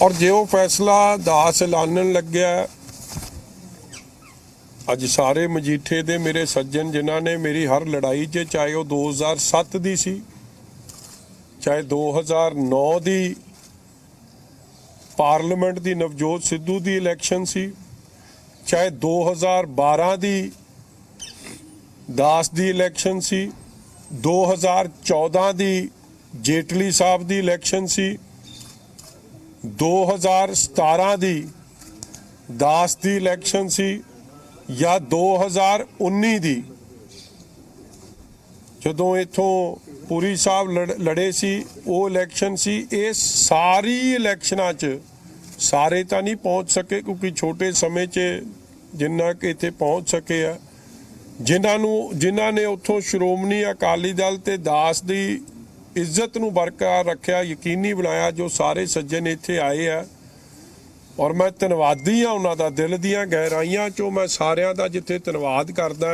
और जो फैसला दास ऐलानन लग्या अज सारे मजीठे दे मेरे सज्जन जिन्हों ने मेरी हर लड़ाई च चाहे वह 2007 दी सी चाहे 2009 दी पार्लीमेंट दी नवजोत सिद्धू दी इलैक्शन सी चाहे 2012 दी दास दी इलैक्शन सी 2014 दी जेटली साहब दी इलैक्शन सी 2017 दी दास दी इलैक्शन सी या 2019 दी जदों इथों पुरी साहब लड़े सी वो इलैक्शन सी। ये सारी इलैक्शनां च सारे तो नहीं पहुँच सके क्योंकि छोटे समय च जिन्ना कि इत्थे पहुँच सके आ जिन्हां ने उत्थों श्रोमणी अकाली दल ते दास दी इज्जत नूं बरकरार रखिया यकीनी बनाया जो सारे सज्जन इत्थे आए आ और मैं धन्नवादी हाँ उन्हां दा दिल दीआं गहराइयां चों मैं सारियां दा जिथे धन्नवाद करदा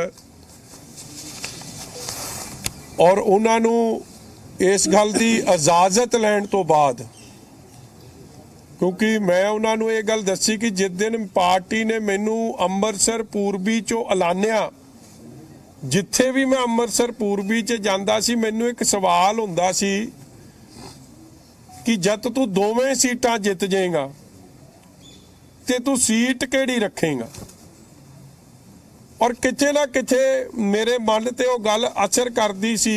और उन्हां नूं इस गल दी इजाजत लैण तो बाद क्योंकि मैं उन्हां नूं ये गल दसी कि जिस दिन पार्टी ने मैनू अंमृतसर पूर्बी चों ऐलानिया जिथे भी मैं अंमृतसर पूर्बी च जांदा सी मैनू एक सवाल हुंदा सी कि जद तू दोवें सीटां जित जाएगा ते तू सीट केड़ी रखेगा और किथे ना किथे मेरे मन ते वो गल असर करदी सी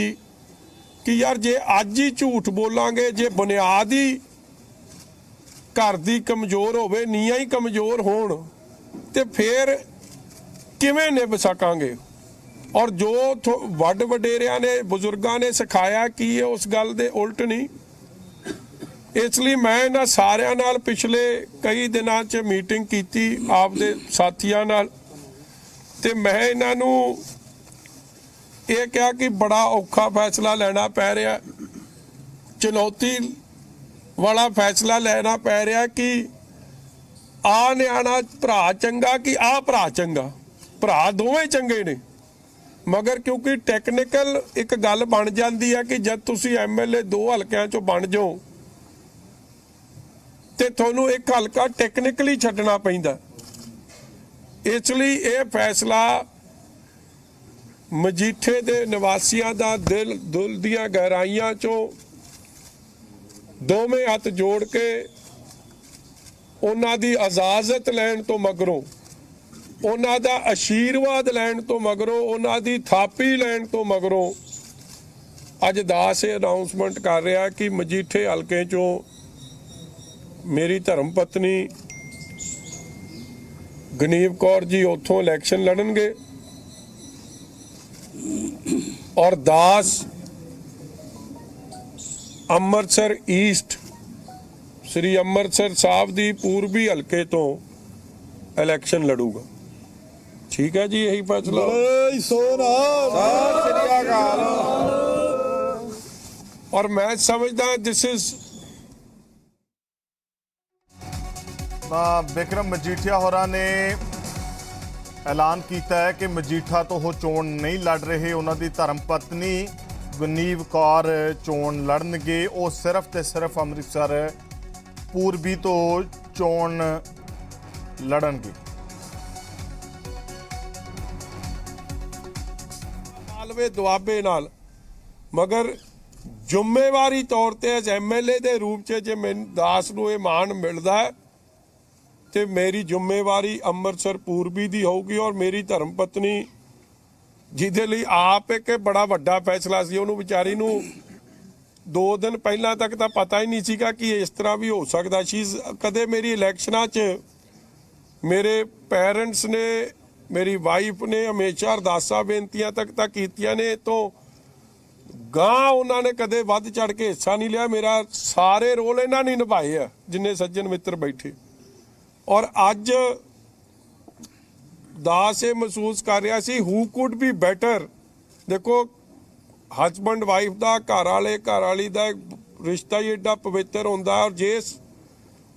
कि यार जे अज ही झूठ बोलांगे जे बुनियाद ही घर दी कमजोर होवे नीआं ही कमजोर होण ते फिर किवें निभ सकांगे और जो वड वडेरिया ने बुजुर्गों ने सिखाया कि ये उस गल दे उल्ट नहीं। इसलिए मैं इन्हां सारियां नाल पिछले कई दिनां च मीटिंग कीती आपदे साथियां नाल ते मैं इन्हां नूं ये कहा कि बड़ा औखा फैसला लेना पै रहा चुनौती वाला फैसला लेना पै रहा कि आ न्याणा भरा चंगा कि आ भरा चंगा भरा दोवें चंगे ने मगर क्योंकि टैक्नीकल एक गल बन जाती है कि जब तुसी MLA 2 हलकों चों बन जाओ तो थोनू एक हलका टैक्नीकली छड्डना पैंदा। इसलिए ये फैसला मजीठे दे निवासियों का दिल दियां गहराइयां चों दोवें हथ जोड़ के उन्हां दी इजाजत लैण तो मगरों उन्हां दा आशीर्वाद लैण तो मगरों उन्हां दी थापी लैण तो मगरों अज दास अनाउंसमेंट कर रहा कि मजीठे हलके चों मेरी धर्म पत्नी गनीव कौर जी उत्थों इलैक्शन लड़नगे और दास अमृतसर ईस्ट श्री अमृतसर साहब दी पूर्वी हलके तो इलैक्शन लड़ूगा। ठीक है जी यही फैसला और मैं समझदा दिस इज बिक्रम मजीठिया होरां ने ऐलान किया है कि मजीठा तो वो चोण नहीं लड़ रहे उन्हों की धर्म पत्नी गनीव कौर चोण लड़नगे वो सिर्फ तो सिर्फ अमृतसर पूर्वी तो चोण लड़नगे। मालवे दुआबे नाल मगर जिम्मेवारी तौर पर MLA के रूप च जे मैं दास नूं ये मान मिलता है तो मेरी जिम्मेवारी अमृतसर पूर्वी दी होगी और मेरी धर्म पत्नी जिहदे लई आप एक बड़ा वड्डा फैसला सी उहनूं विचारी नूं 2 दिन पहला तक तो पता ही नहीं सीगा कि इस तरह भी हो सकता सी। कदे मेरी इलैक्शनां च मेरे पेरेंट्स ने मेरी वाइफ ने हमेशा अरदासां बेनतियां तक कीतियां ने तो गां उन्होंने कदे वध चढ़ के हिस्सा नहीं लिया। मेरा सारे रोल इन्हां ने निभाए आ जिन्ने सज्जन मित्र बैठे और अज दास ये महसूस कर रहा सी हू कुड बी बैटर। देखो हसबैंड वाइफ का घर वाली का रिश्ता ही एडा पवित्र होंदा और जिस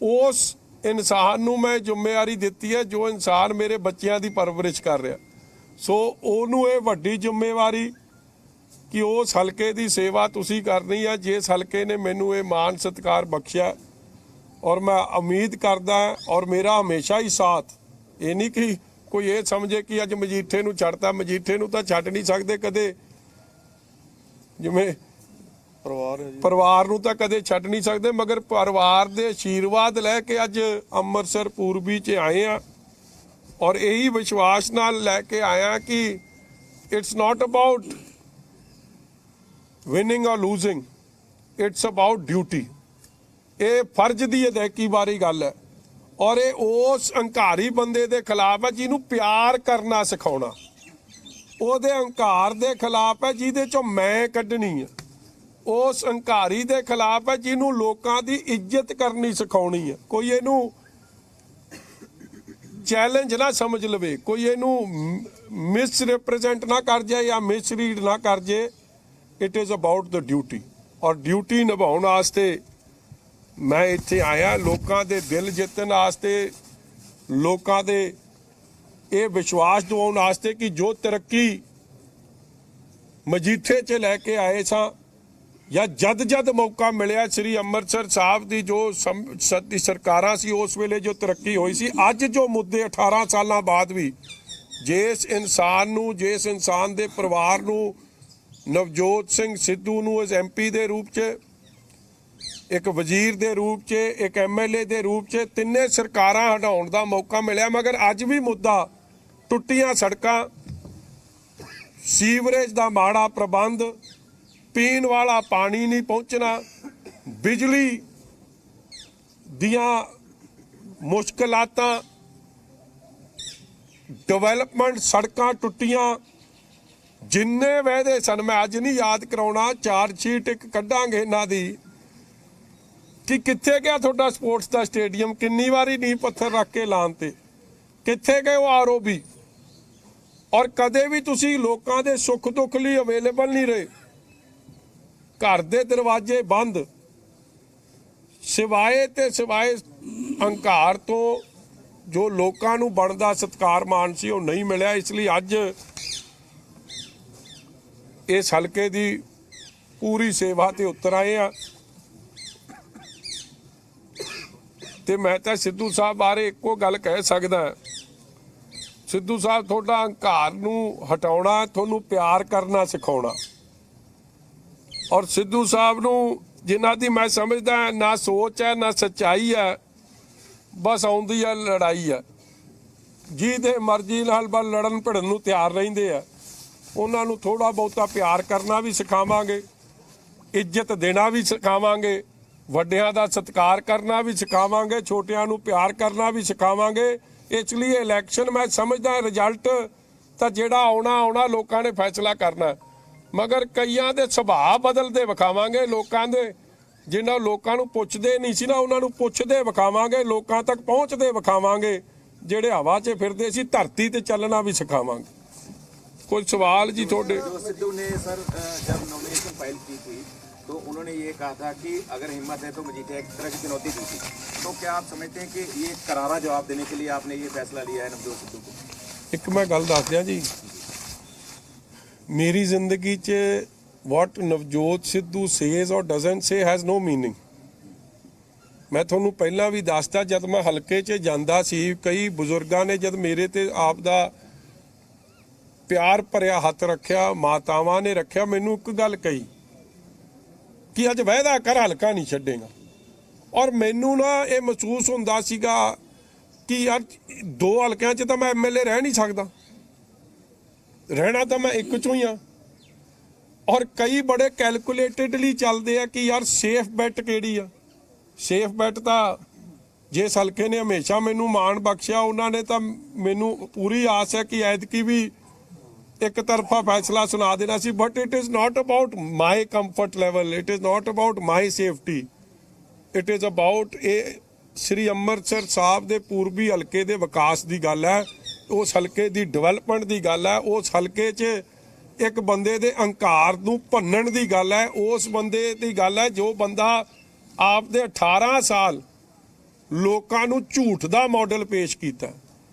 उस इंसान नूं मैं जिम्मेवारी दिती है जो इंसान मेरे बच्चों की परवरिश कर रहा सो ओनू ये वड्डी जिम्मेवारी कि उस हलके की सेवा तुसी करनी है जिस हलके ने मैनू ये मान सत्कार बख्शिया और मैं उम्मीद करदा और मेरा हमेशा ही साथ। ये नहीं कि कोई ये समझे कि अज मजीठे नूं छड्डता, मजीठे नूं तां छड्ड नहीं सकदे कदे, जिवें परिवार नूं तां कदे छड्ड नहीं सकदे, मगर परिवार दे आशीर्वाद लैके अज ਅੰਮ੍ਰਿਤਸਰ पूर्बी च आए हैं और यही विश्वास नाल लैके आया कि इट्स नॉट अबाउट विनिंग और लूजिंग, इट्स अबाउट ड्यूटी। ये फर्ज की अदायगी बारी गल है और ये उस हंकारी बंदे के खिलाफ है जिन्हों प्यार करना सिखाना, ਉਹਦੇ हंकार के खिलाफ है जिहदे चों मैं कढ़नी है, उस हंकारी के खिलाफ है जिन्हों लोगों की इज्जत करनी सिखानी है। कोई इनू चैलेंज ना समझ लवे, कोई इनू मिस रिप्रेजेंट ना कर जाए या मिसरीड ना कर जाए। It is about the duty और ड्यूटी निभाउण वास्ते मैं इत्थे आया, लोगों के दिल जितन वास्ते, लोगों के ये विश्वास दिवाउण वास्ते कि जो तरक्की मजीठे च लैके आए सां या जद जद मौका मिलिया श्री ਅੰਮ੍ਰਿਤਸਰ साहब की जो सरकारां सी उस वेले जो तरक्की हुई सी, अज जो मुद्दे 18 साल बाद भी जिस इंसान नूं, जिस इंसान के परिवार नूं, नवजोत सिंह सिद्धू नूं इस MP के रूप च, एक वजीर के रूप च, एक MLA के रूप च तिन्ने सरकारां हटाउण दा मौका मिलिया, मगर अज भी मुद्दा टुट्टियां सड़कां, सीवरेज का माड़ा प्रबंध, पीण वाला पानी नहीं पहुँचना, बिजली दियां मुश्किलातां, डिवेलपमेंट, सड़कां टुट्टियां, जिन्ने वायदे सन मैं अज नहीं याद कराउणा, चार्जशीट एक कढ़ांगे इन्हां दी कि कित्थे गया तुहाडा स्पोर्ट्स का स्टेडियम, किन्नी वारी नींह पत्थर रख के लान ते, कित्थे गए वो ROB, और कदे भी तुसी लोकां दे सुख दुख लई अवेलेबल नहीं रहे। घर दे दरवाजे बंद, सिवाए ते सिवाए हंकार तो जो लोकां नूं बनदा सत्कार मान सी वो नहीं मिलिया। इसलिए अज इस हलके दी पूरी सेवा ते उतर आए हैं ते मैं तां सिद्धू साहब बारे इक्को गल कह सकदा, सिद्धू साहब तुहाडा हंकार नूं हटाउणा, तुहानूं प्यार करना सिखाउणा, और सिद्धू साहब नूं जिन्हां दी मैं समझदा ना सोच है ना सच्चाई है, बस आउंदी है लड़ाई है, जिहदे मर्जी नाल बस लड़न भिड़न नूं तैयार रहिंदे आ। उन्हां नूं थोड़ा बहुता प्यार करना भी सिखावांगे, इज्जत देना भी सिखावांगे, ਵੱਡਿਆਂ ਦਾ सत्कार करना भी सिखावांगे, छोटियां नूं प्यार करना भी सिखावांगे। इसलिए इलैक्शन मैं समझदा रिजल्ट तो जिहड़ा आउणा लोकां ने फैसला करना, मगर कईयां दे सुभाਅ बदलते विखावांगे, लोकां दे जिन्हां लोकां नूं पुछदे नहीं सी ना उन्हां नूं पुछदे विखावांगे, लोकां तक पहुंचदे विखावांगे, जिहड़े हवा 'च फिरदे सी धरती ते चलना भी सिखावांगे। कोई सवाल जी तुहाडे? सिद्धू ने सर जब नॉमिनेशन फाइल की थी तो उन्होंने ये कहा था कि अगर हिम्मत है तो मजीठिया एक तरह की चुनौती दी थी, तो क्या आप समझते हैं कि ये करारा जवाब देने के लिए आपने ये फैसला लिया है नवजोत सिद्धू को? एक मैं गल दस दियां जी, मेरी जिंदगी च what Navjot Sidhu says or doesn't say has no meaning। मैं ਤੁਹਾਨੂੰ ਪਹਿਲਾਂ ਵੀ ਦੱਸਦਾ, ਜਦ ਮੈਂ ਹਲਕੇ 'ਚ ਜਾਂਦਾ ਸੀ ਕਈ ਬਜ਼ੁਰਗਾਂ ਨੇ ਜਦ ਮੇਰੇ ਤੇ ਆਪ ਦਾ ਪਿਆਰ ਭਰਿਆ ਹੱਥ ਰੱਖਿਆ, ਮਾਤਾਵਾਂ ਨੇ ਰੱਖਿਆ, ਮੈਨੂੰ ਇੱਕ ਗੱਲ ਕਹੀ कि अज वायदा कर हल्का नहीं छड्डेगा, और मैनू ना ये महसूस होंदा सीगा कि यार 2 हल्कों च तो मैं MLA रह नहीं सकता, रहना तो मैं एक चों ही हाँ, और कई बड़े कैलकुलेटेडली चलते हैं कि यार सेफ बैट केड़ी आ। सेफ बैट तो जिस हल्के ने हमेशा मैनू मान बख्शिया उन्होंने तो मैनू पूरी आस है कि ऐतकी भी एक तरफा फैसला सुना देना सी, but it is not about my comfort level, it is not about my safety, it is about Shri Amritsar Sahib के पूर्वी हल्के के विकास की गल है, उस हल्के की डिवेलपमेंट की गल है, उस हल्के च एक बंदे के हंकार नूं भन्नण की गल है, उस बंदे की गल है जो बंदा आप दे 18 साल लोकां नूं झूठ का मॉडल पेश किया।